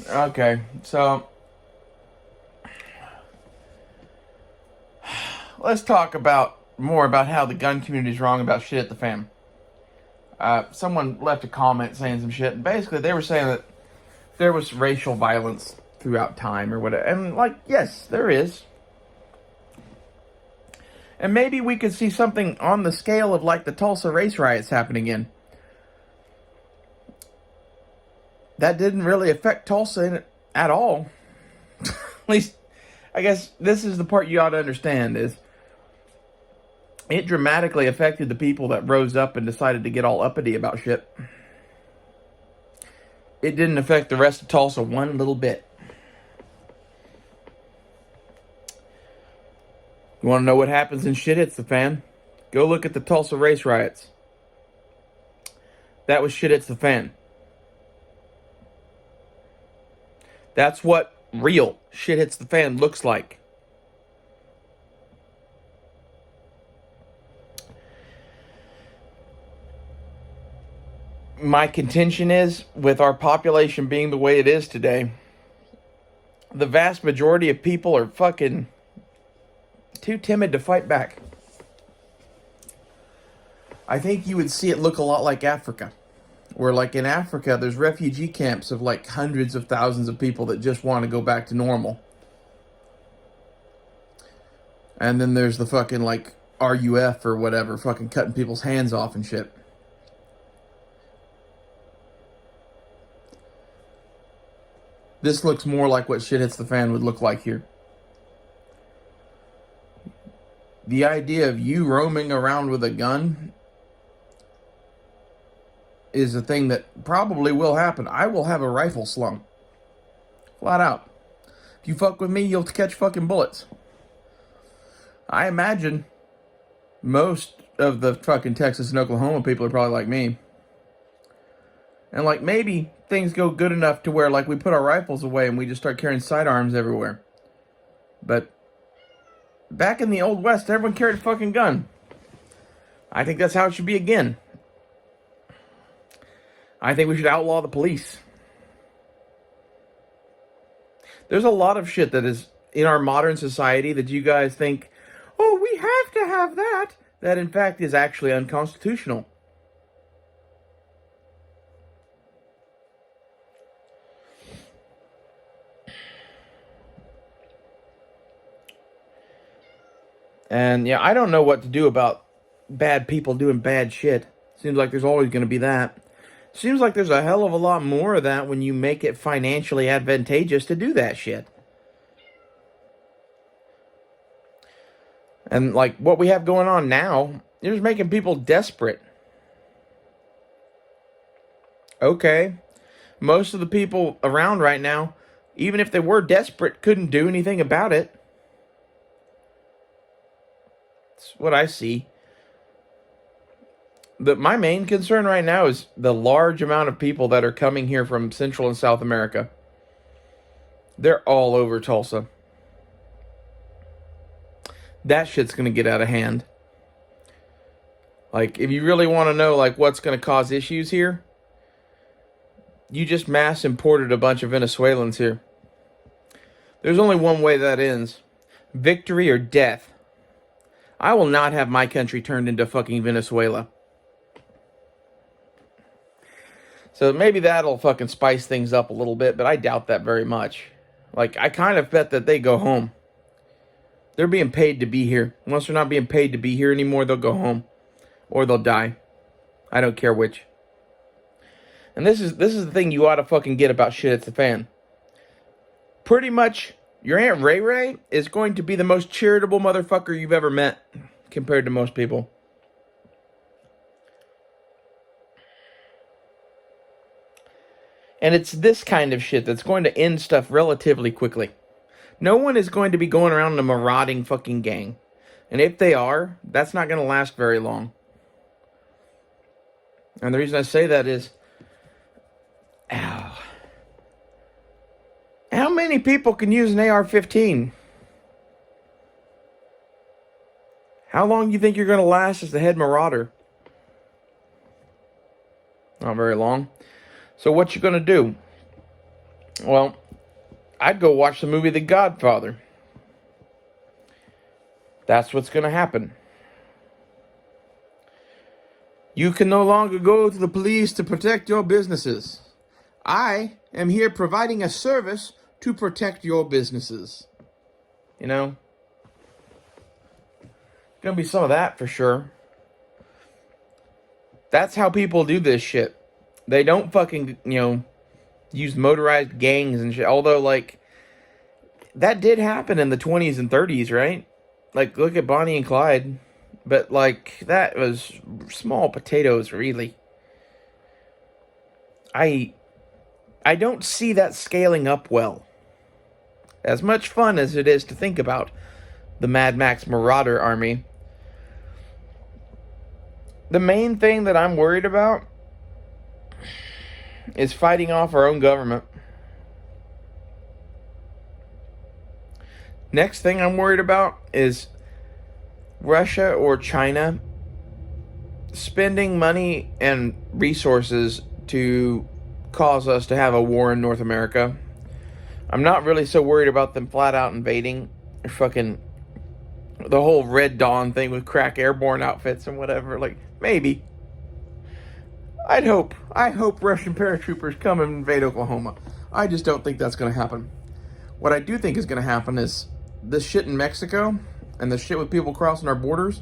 Okay, so let's talk about more about how the gun community is wrong about shit at the fan. Someone left a comment saying some shit, and basically they were saying that there was racial violence throughout time or whatever. And, like, yes, there is. And maybe we could see something on the scale of, like, the Tulsa race riots happening again. That didn't really affect Tulsa at all. At least, I guess this is the part you ought to understand is it dramatically affected the people that rose up and decided to get all uppity about shit. It didn't affect the rest of Tulsa one little bit. You want to know what happens when shit hits the fan? Go look at the Tulsa race riots. That was shit hits the fan. That's what real shit hits the fan looks like. My contention is, with our population being the way it is today, the vast majority of people are fucking too timid to fight back. I think you would see it look a lot like Africa. Where, like, in Africa, there's refugee camps of, like, hundreds of thousands of people that just want to go back to normal. And then there's the fucking, like, RUF or whatever, fucking cutting people's hands off and shit. This looks more like what shit hits the fan would look like here. The idea of you roaming around with a gun is a thing that probably will happen. I will have a rifle slung. Flat out. If you fuck with me, you'll catch fucking bullets. I imagine most of the fucking Texas and Oklahoma people are probably like me. And, like, maybe things go good enough to where, like, we put our rifles away and we just start carrying sidearms everywhere. But back in the Old West, everyone carried a fucking gun. I think that's how it should be again. I think we should outlaw the police. There's a lot of shit that is in our modern society that you guys think, oh, we have to have that in fact is actually unconstitutional. And yeah, I don't know what to do about bad people doing bad shit. Seems like there's always going to be that. Seems like there's a hell of a lot more of that when you make it financially advantageous to do that shit. And, like, what we have going on now, you're just making people desperate. Okay. Most of the people around right now, even if they were desperate, couldn't do anything about it. That's what I see. My main concern right now is the large amount of people that are coming here from Central and South America. They're all over Tulsa. That shit's going to get out of hand. Like, if you really want to know, like, what's going to cause issues here, you just mass imported a bunch of Venezuelans here. There's only one way that ends. Victory or death. I will not have my country turned into fucking Venezuela. So maybe that'll fucking spice things up a little bit, but I doubt that very much. Like, I kind of bet that they go home. They're being paid to be here. Once they're not being paid to be here anymore, they'll go home. Or they'll die. I don't care which. And this is the thing you ought to fucking get about shit at the fan. Pretty much, your Aunt Ray Ray is going to be the most charitable motherfucker you've ever met compared to most people. And it's this kind of shit that's going to end stuff relatively quickly. No one is going to be going around in a marauding fucking gang. And if they are, that's not going to last very long. And the reason I say that is, ow. How many people can use an AR-15? How long do you think you're going to last as the head marauder? Not very long. So what you going to do? Well, I'd go watch the movie The Godfather. That's what's going to happen. You can no longer go to the police to protect your businesses. I am here providing a service to protect your businesses. You know? Gonna be some of that for sure. That's how people do this shit. They don't fucking, use motorized gangs and shit. Although, like, that did happen in the 20s and 30s, right? Like, look at Bonnie and Clyde. But, like, that was small potatoes, really. I don't see that scaling up well. As much fun as it is to think about the Mad Max Marauder army, the main thing that I'm worried about is fighting off our own government. Next thing I'm worried about is Russia or China spending money and resources to cause us to have a war in North America. I'm not really so worried about them flat out invading or fucking the whole Red Dawn thing with crack airborne outfits and whatever. Like, maybe. I hope Russian paratroopers come and invade Oklahoma. I just don't think that's going to happen. What I do think is going to happen is this shit in Mexico and the shit with people crossing our borders.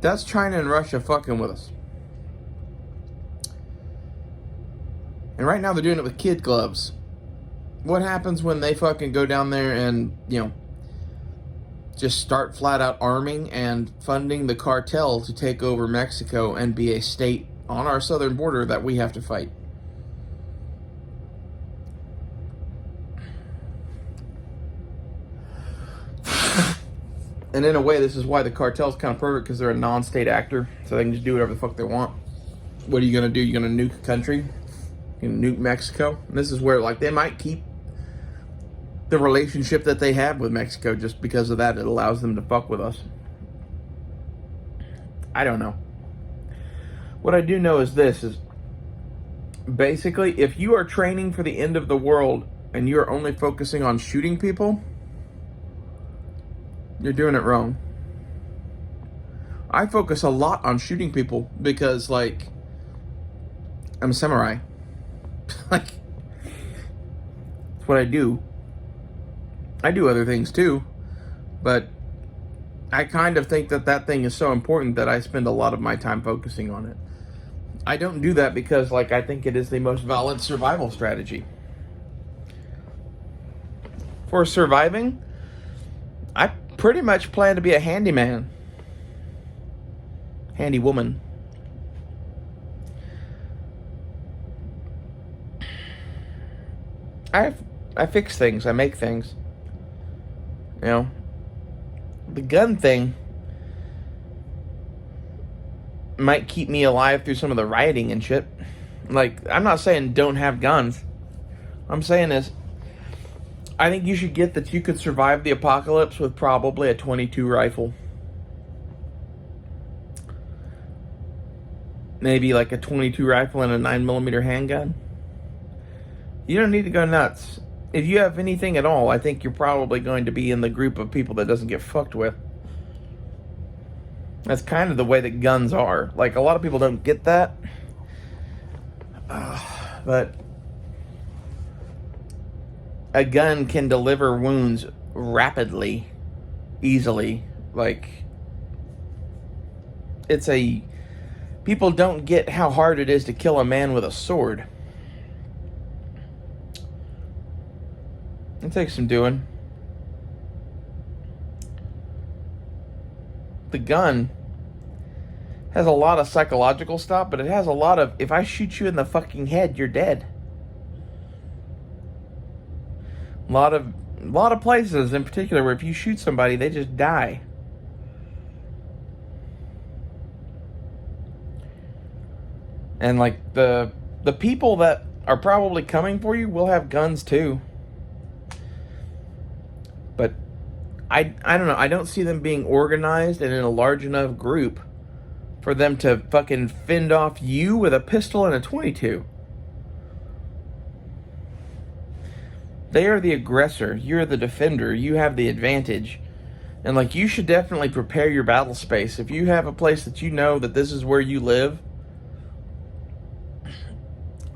That's China and Russia fucking with us. And right now they're doing it with kid gloves. What happens when they fucking go down there and, just start flat out arming and funding the cartel to take over Mexico and be a state on our southern border that we have to fight? And in a way, this is why the cartel's kind of perfect, because they're a non-state actor, so they can just do whatever the fuck they want. What are you going to do? You're going to nuke a country? You're going to nuke Mexico? And this is where, like, they might keep the relationship that they have with Mexico just because of that. It allows them to fuck with us. I don't know. What I do know is this, is basically, if you are training for the end of the world and you're only focusing on shooting people, you're doing it wrong. I focus a lot on shooting people because, like, I'm a samurai. Like, that's what I do. I do other things too, but I kind of think that thing is so important that I spend a lot of my time focusing on it. I don't do that because, like, I think it is the most valid survival strategy. For surviving, I pretty much plan to be a handyman. Handy woman. I fix things. I make things. The gun thing might keep me alive through some of the rioting and shit. Like, I'm not saying don't have guns. I'm saying is, I think you should get that you could survive the apocalypse with probably a .22 rifle. Maybe like a .22 rifle and a 9mm handgun. You don't need to go nuts. If you have anything at all, I think you're probably going to be in the group of people that doesn't get fucked with. That's kind of the way that guns are. Like, a lot of people don't get that. But a gun can deliver wounds rapidly, easily. Like, people don't get how hard it is to kill a man with a sword. It takes some doing. The gun has a lot of psychological stuff, but it has a lot of, if I shoot you in the fucking head, you're dead. A lot of places in particular where if you shoot somebody, they just die. And like the people that are probably coming for you will have guns too. But I don't know. I don't see them being organized and in a large enough group for them to fucking fend off you with a pistol and a .22. They are the aggressor. You're the defender. You have the advantage. And, like, you should definitely prepare your battle space. If you have a place that you know that this is where you live,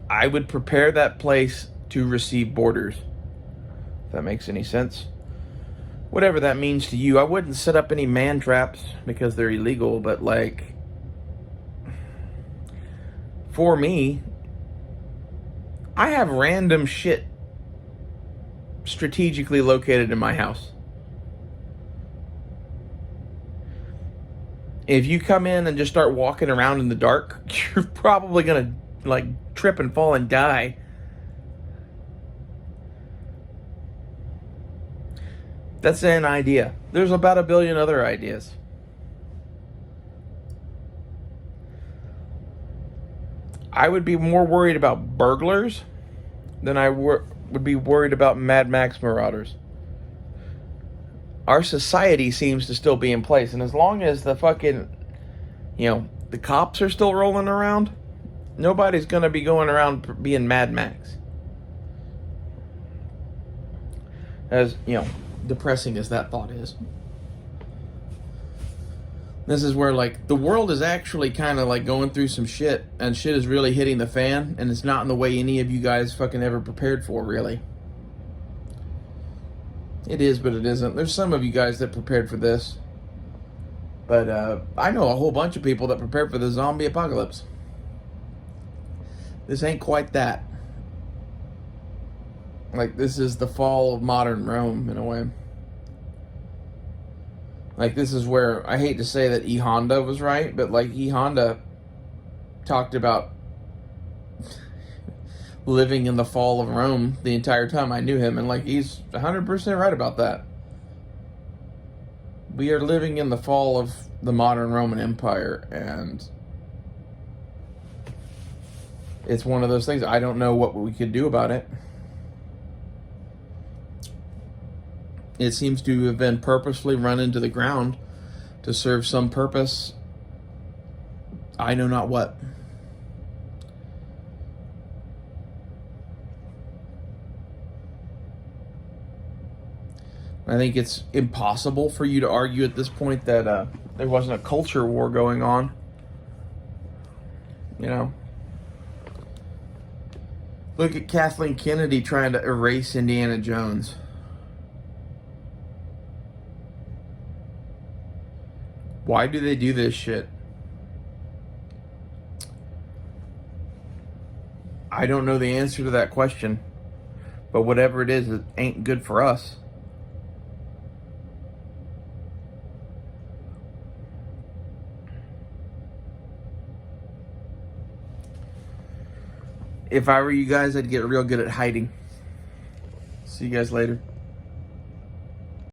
I would prepare that place to receive boarders. If that makes any sense. Whatever that means to you. I wouldn't set up any man traps because they're illegal, but, like, for me, I have random shit strategically located in my house. If you come in and just start walking around in the dark, you're probably gonna, like, trip and fall and die. That's an idea. There's about a billion other ideas. I would be more worried about burglars than I would be worried about Mad Max marauders. Our society seems to still be in place, and as long as the fucking, the cops are still rolling around, nobody's gonna be going around being Mad Max. As, depressing as that thought is. This is where, like, the world is actually kind of, like, going through some shit, and shit is really hitting the fan, and it's not in the way any of you guys fucking ever prepared for, really. It is, but it isn't. There's some of you guys that prepared for this. But I know a whole bunch of people that prepared for the zombie apocalypse. This ain't quite that. Like, this is the fall of modern Rome, in a way. Like, this is where, I hate to say that E. Honda was right, but, like, E. Honda talked about living in the fall of Rome the entire time I knew him, and, like, he's 100% right about that. We are living in the fall of the modern Roman Empire, and it's one of those things. I don't know what we could do about it. It seems to have been purposefully run into the ground to serve some purpose. I know not what. I think it's impossible for you to argue at this point that there wasn't a culture war going on. Look at Kathleen Kennedy trying to erase Indiana Jones. Why do they do this shit? I don't know the answer to that question. But whatever it is, it ain't good for us. If I were you guys, I'd get real good at hiding. See you guys later.